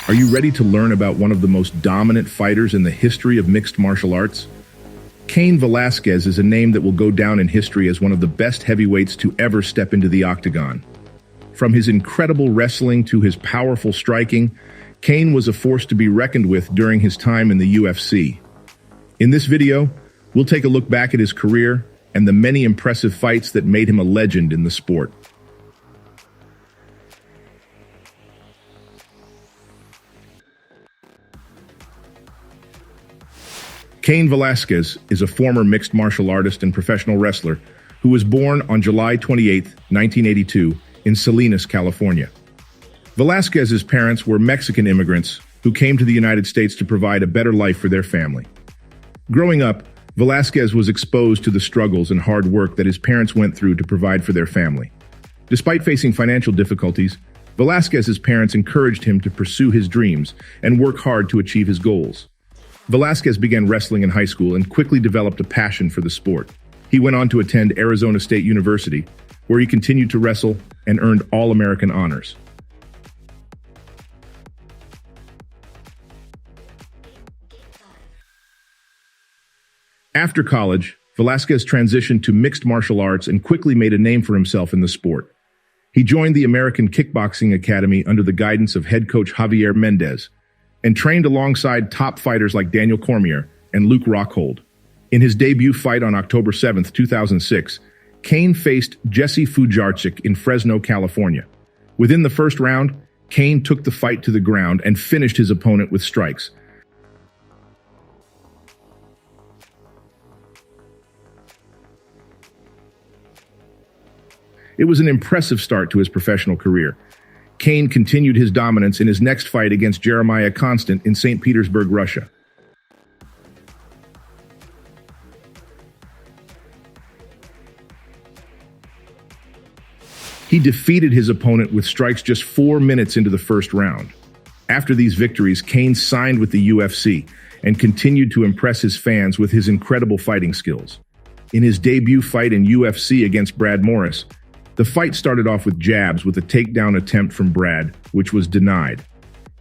Are you ready to learn about one of the most dominant fighters in the history of mixed martial arts? Cain Velasquez is a name that will go down in history as one of the best heavyweights to ever step into the octagon. From his incredible wrestling to his powerful striking, Cain was a force to be reckoned with during his time in the UFC. In this video, we'll take a look back at his career and the many impressive fights that made him a legend in the sport. Cain Velasquez is a former mixed martial artist and professional wrestler who was born on July 28, 1982, in Salinas, California. Velasquez's parents were Mexican immigrants who came to the United States to provide a better life for their family. Growing up, Velasquez was exposed to the struggles and hard work that his parents went through to provide for their family. Despite facing financial difficulties, Velasquez's parents encouraged him to pursue his dreams and work hard to achieve his goals. Velasquez began wrestling in high school and quickly developed a passion for the sport. He went on to attend Arizona State University, where he continued to wrestle and earned All-American honors. After college, Velasquez transitioned to mixed martial arts and quickly made a name for himself in the sport. He joined the American Kickboxing Academy under the guidance of head coach Javier Mendez, and trained alongside top fighters like Daniel Cormier and Luke Rockhold. In his debut fight on October 7, 2006, Cain faced Jesse Fujarczyk in Fresno, California. Within the first round, Cain took the fight to the ground and finished his opponent with strikes. It was an impressive start to his professional career. Cain continued his dominance in his next fight against Jeremiah Constant in St. Petersburg, Russia. He defeated his opponent with strikes just 4 minutes into the first round. After these victories, Cain signed with the UFC and continued to impress his fans with his incredible fighting skills. In his debut fight in UFC against Brad Morris, the fight started off with jabs with a takedown attempt from Brad, which was denied.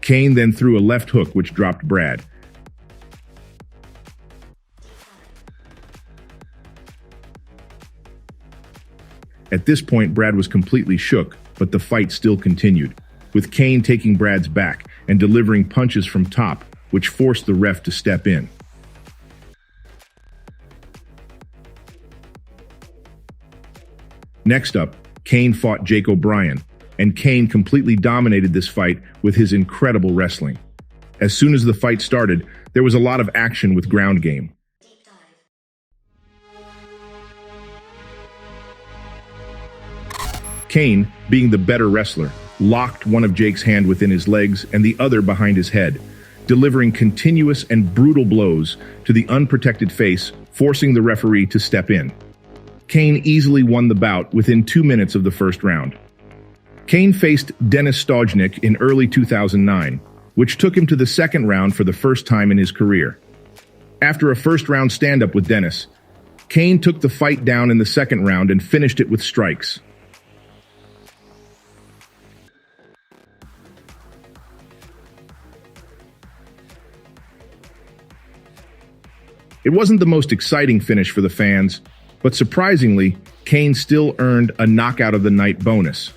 Cain then threw a left hook, which dropped Brad. At this point, Brad was completely shook, but the fight still continued, with Cain taking Brad's back and delivering punches from top, which forced the ref to step in. Next up, Cain fought Jake O'Brien, and Cain completely dominated this fight with his incredible wrestling. As soon as the fight started, there was a lot of action with ground game. Cain, being the better wrestler, locked one of Jake's hand within his legs and the other behind his head, delivering continuous and brutal blows to the unprotected face, forcing the referee to step in. Cain easily won the bout within 2 minutes of the first round. Cain faced Denis Stojnik in early 2009, which took him to the second round for the first time in his career. After a first-round stand-up with Denis, Cain took the fight down in the second round and finished it with strikes. It wasn't the most exciting finish for the fans, but surprisingly, Cain still earned a knockout of the night bonus.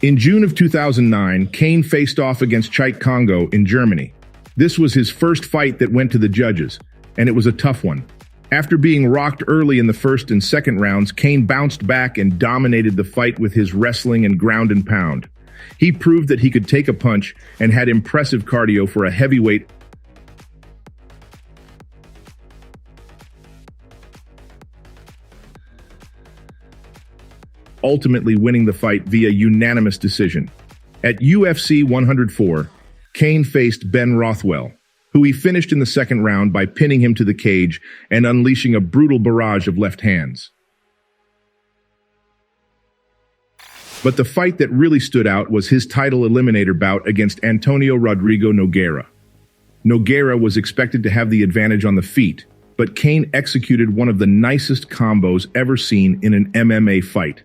In June of 2009, Cain faced off against Chait Kongo in Germany. This was his first fight that went to the judges, and it was a tough one. After being rocked early in the first and second rounds, Cain bounced back and dominated the fight with his wrestling and ground and pound. He proved that he could take a punch and had impressive cardio for a heavyweight. Ultimately winning the fight via unanimous decision. At UFC 104, Cain faced Ben Rothwell, who he finished in the second round by pinning him to the cage and unleashing a brutal barrage of left hands. But the fight that really stood out was his title eliminator bout against Antonio Rodrigo Nogueira. Nogueira was expected to have the advantage on the feet, but Cain executed one of the nicest combos ever seen in an MMA fight.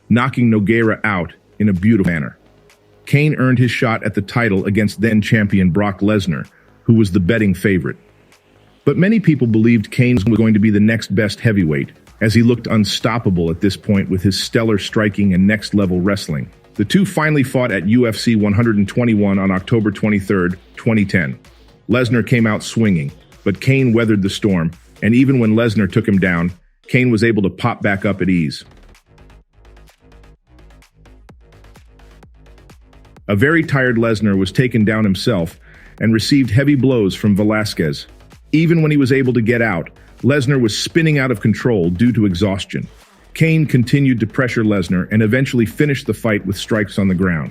knocking Nogueira out in a beautiful manner. Cain earned his shot at the title against then-champion Brock Lesnar, who was the betting favorite. But many people believed Cain was going to be the next best heavyweight, as he looked unstoppable at this point with his stellar striking and next-level wrestling. The two finally fought at UFC 121 on October 23, 2010. Lesnar came out swinging, but Cain weathered the storm, and even when Lesnar took him down, Cain was able to pop back up at ease. A very tired Lesnar was taken down himself and received heavy blows from Velasquez. Even when he was able to get out, Lesnar was spinning out of control due to exhaustion. Cain continued to pressure Lesnar and eventually finished the fight with strikes on the ground.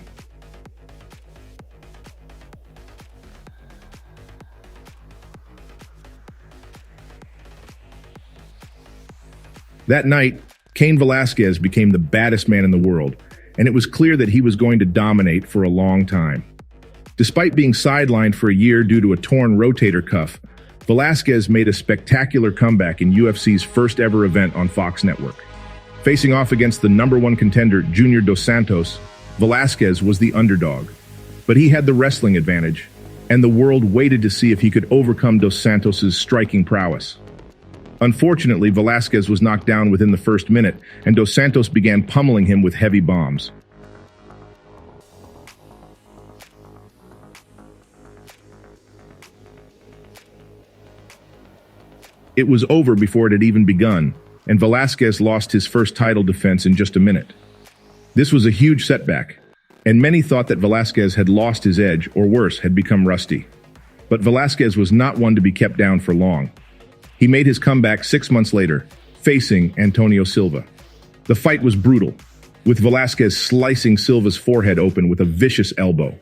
That night, Cain Velasquez became the baddest man in the world, and it was clear that he was going to dominate for a long time. Despite being sidelined for a year due to a torn rotator cuff, Velasquez made a spectacular comeback in UFC's first ever event on Fox Network. Facing off against the #1 contender Junior Dos Santos, Velasquez was the underdog. But he had the wrestling advantage, and the world waited to see if he could overcome Dos Santos's striking prowess. Unfortunately, Velasquez was knocked down within the first minute, and Dos Santos began pummeling him with heavy bombs. It was over before it had even begun, and Velasquez lost his first title defense in just a minute. This was a huge setback, and many thought that Velasquez had lost his edge, or worse, had become rusty. But Velasquez was not one to be kept down for long. He made his comeback 6 months later, facing Antonio Silva. The fight was brutal, with Velasquez slicing Silva's forehead open with a vicious elbow.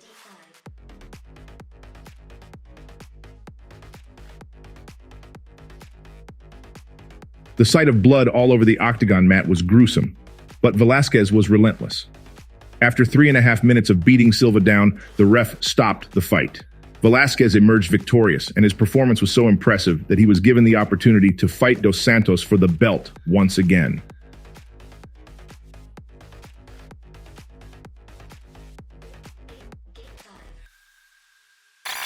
The sight of blood all over the Octagon mat was gruesome, but Velasquez was relentless. After 3.5 minutes of beating Silva down, the ref stopped the fight. Velasquez emerged victorious, and his performance was so impressive that he was given the opportunity to fight Dos Santos for the belt once again.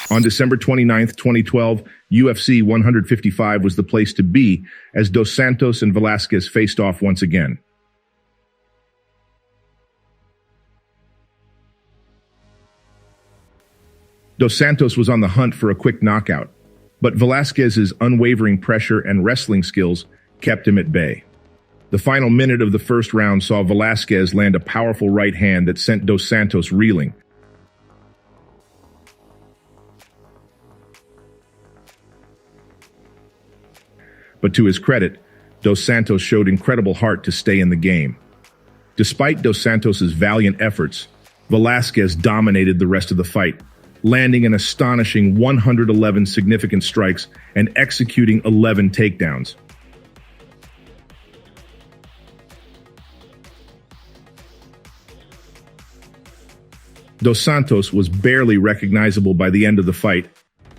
On December 29, 2012, UFC 155 was the place to be as Dos Santos and Velasquez faced off once again. Dos Santos was on the hunt for a quick knockout, but Velasquez's unwavering pressure and wrestling skills kept him at bay. The final minute of the first round saw Velasquez land a powerful right hand that sent Dos Santos reeling. But to his credit, Dos Santos showed incredible heart to stay in the game. Despite Dos Santos's valiant efforts, Velasquez dominated the rest of the fight, landing an astonishing 111 significant strikes and executing 11 takedowns. Dos Santos was barely recognizable by the end of the fight,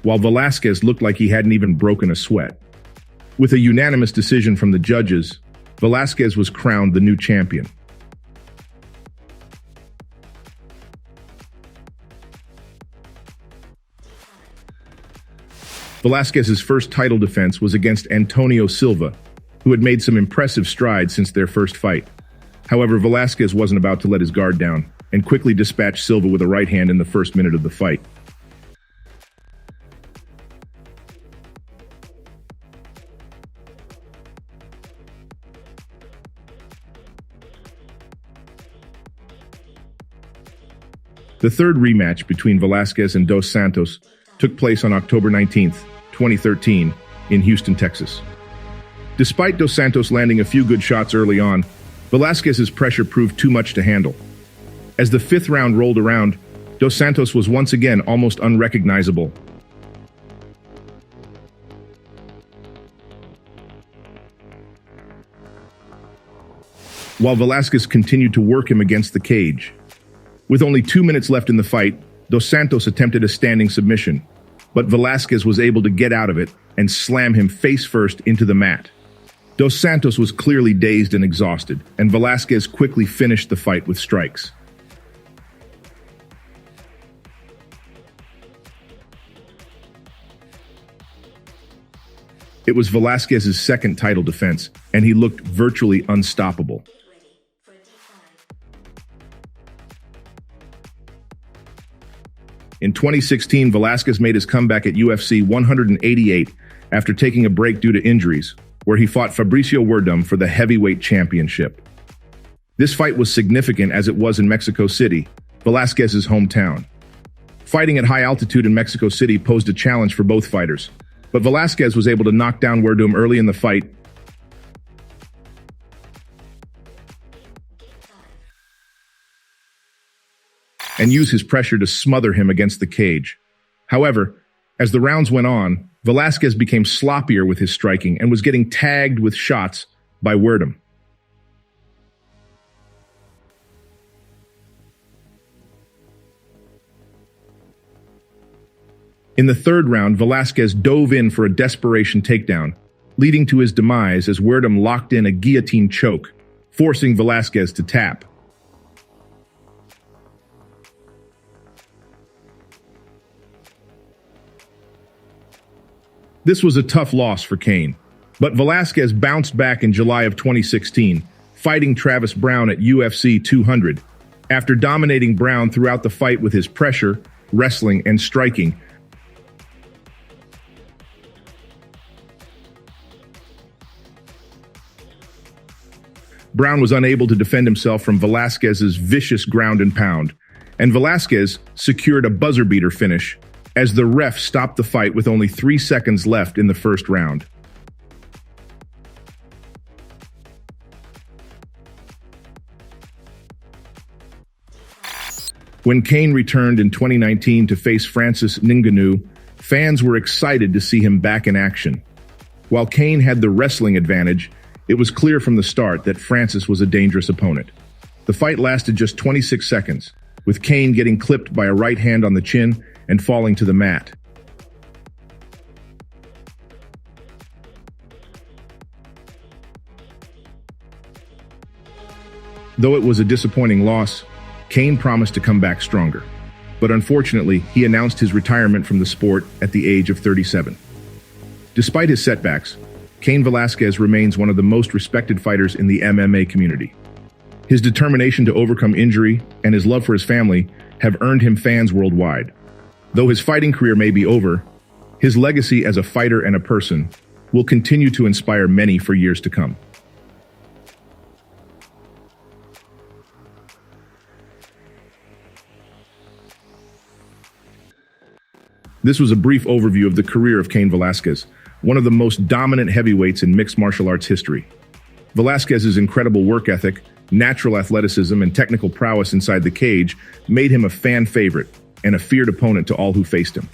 while Velasquez looked like he hadn't even broken a sweat. With a unanimous decision from the judges, Velasquez was crowned the new champion. Velasquez's first title defense was against Antonio Silva, who had made some impressive strides since their first fight. However, Velasquez wasn't about to let his guard down and quickly dispatched Silva with a right hand in the first minute of the fight. The third rematch between Velasquez and Dos Santos took place on October 19, 2013, in Houston, Texas. Despite Dos Santos landing a few good shots early on, Velasquez's pressure proved too much to handle. As the fifth round rolled around, Dos Santos was once again almost unrecognizable. While Velasquez continued to work him against the cage. With only 2 minutes left in the fight, Dos Santos attempted a standing submission, but Velasquez was able to get out of it and slam him face first into the mat. Dos Santos was clearly dazed and exhausted, and Velasquez quickly finished the fight with strikes. It was Velasquez's second title defense, and he looked virtually unstoppable. In 2016, Velasquez made his comeback at UFC 188 after taking a break due to injuries, where he fought Fabricio Werdum for the heavyweight championship. This fight was significant as it was in Mexico City, Velasquez's hometown. Fighting at high altitude in Mexico City posed a challenge for both fighters, but Velasquez was able to knock down Werdum early in the fight and use his pressure to smother him against the cage. However, as the rounds went on, Velasquez became sloppier with his striking and was getting tagged with shots by Werdum. In the third round, Velasquez dove in for a desperation takedown, leading to his demise as Werdum locked in a guillotine choke, forcing Velasquez to tap. This was a tough loss for Cain, but Velasquez bounced back in July of 2016, fighting Travis Browne at UFC 200. After dominating Browne throughout the fight with his pressure, wrestling, and striking, Browne was unable to defend himself from Velasquez's vicious ground and pound, and Velasquez secured a buzzer-beater finish as the ref stopped the fight with only 3 seconds left in the first round. When Cain returned in 2019 to face Francis Ngannou, fans were excited to see him back in action. While Cain had the wrestling advantage, it was clear from the start that Francis was a dangerous opponent. The fight lasted just 26 seconds, with Cain getting clipped by a right hand on the chin and falling to the mat. Though it was a disappointing loss, Cain promised to come back stronger. But unfortunately, he announced his retirement from the sport at the age of 37. Despite his setbacks, Cain Velasquez remains one of the most respected fighters in the MMA community. His determination to overcome injury and his love for his family have earned him fans worldwide. Though his fighting career may be over, his legacy as a fighter and a person will continue to inspire many for years to come. This was a brief overview of the career of Cain Velasquez, one of the most dominant heavyweights in mixed martial arts history. Velasquez's incredible work ethic, natural athleticism, and technical prowess inside the cage made him a fan favorite and a feared opponent to all who faced him.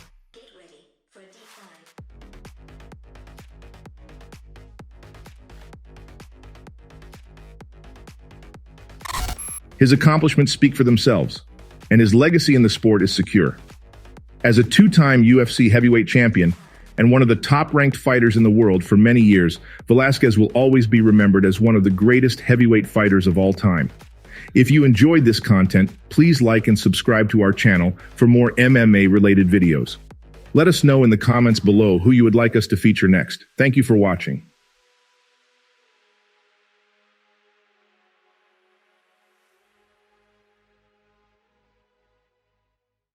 His accomplishments speak for themselves, and his legacy in the sport is secure. As a two-time UFC heavyweight champion and one of the top-ranked fighters in the world for many years, Velasquez will always be remembered as one of the greatest heavyweight fighters of all time. If you enjoyed this content, please like and subscribe to our channel for more MMA-related videos. Let us know in the comments below who you would like us to feature next. Thank you for watching.